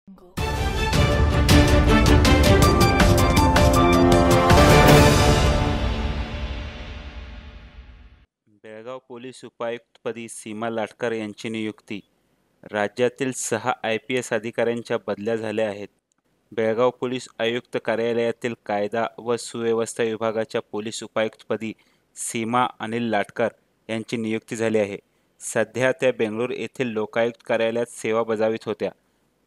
Belgaum police उपायुक्तपदी सीमा लाटकर यांची नियुक्ती. राज्यातील 6 IPS अधिकाऱ्यांच्या बदल्या झाल्या आहेत. बेळगाव पोलीस आयुक्त कार्यालयातील कायदा व सुव्यवस्था विभागाच्या पोलीस उपायुक्तपदी सीमा अनिल लाटकर यांची नियुक्ती झाली आहे. सध्या त्या बेंगळूर येथील लोकायुक्त कार्यालयात सेवा बजावित होत्या.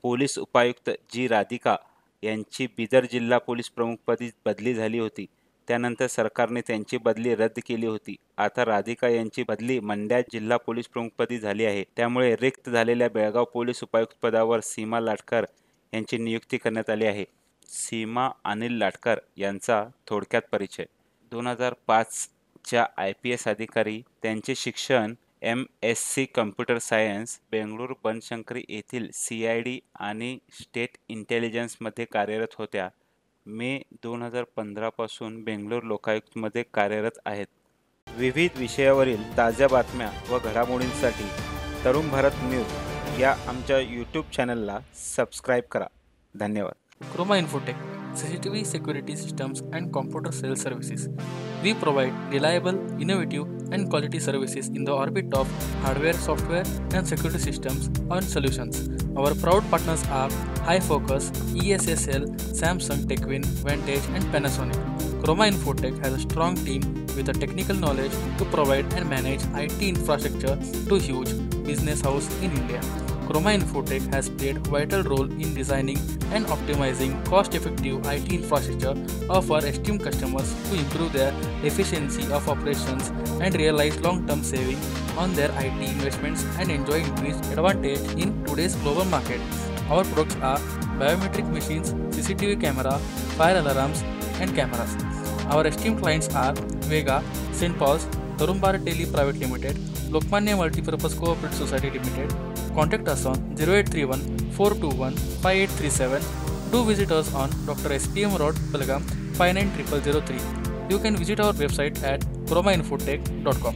पोलीस उपायुक्त जी राधिका यांची बिदर जिल्हा पोलीस प्रमुखपदी बदली झाली होती. त्यानंतर सरकारने त्यांची बदली रद्द केली होती. आता राधिका यांची बदली मंड्या जिल्हा पोलीस प्रमुखपदी झाली आहे. त्यामुळे रिक्त झालेल्या बेळगाव पोलीस उपायुक्त पदावर सीमा लाटकर यांची नियुक्ती करण्यात आली आहे. सीमा अनिल लाटकर यांचा थोडक्यात परिचय. 2005च्या IPS अधिकारी. त्यांचे शिक्षण MSc computer science. Bengaluru Banashankari येथील CID आणि स्टेट इंटेलिजन्समध्ये कार्यरत होत्या. मे 2015 पासून बेंगळूर लोकायुक्तमध्ये कार्यरत आहेत. विविध विषयावरील ताज्या बातम्या व घडामोडींसाठी तरुण भारत न्यूज या आमच्या YouTube चॅनलला सबस्क्राईब करा. धन्यवाद. Chroma Infotech, CCTV security systems and computer sales services. We provide reliable, innovative and quality services in the orbit of hardware, software and security systems and solutions. Our proud partners are HiFocus, ESSL, Samsung, Techwin, Vantage and Panasonic. Chroma Infotech has a strong team with the technical knowledge to provide and manage IT infrastructure to huge business house in India. Chroma Infotech has played a vital role in designing and optimizing cost-effective IT infrastructure of our esteemed customers to improve their efficiency of operations and realize long-term savings on their IT investments and enjoy increased advantage in today's global market. Our products are biometric machines, CCTV camera, fire alarms, and cameras. Our esteemed clients are Vega, St. Paul's, Tarumbara Tele Private Limited, Lokmanya Multipurpose Cooperative Society Limited. Contact us on 0831 421 5837. Do visit us on Dr. SPM Road, Belgaum 590003. You can visit our website at chromainfotech.com.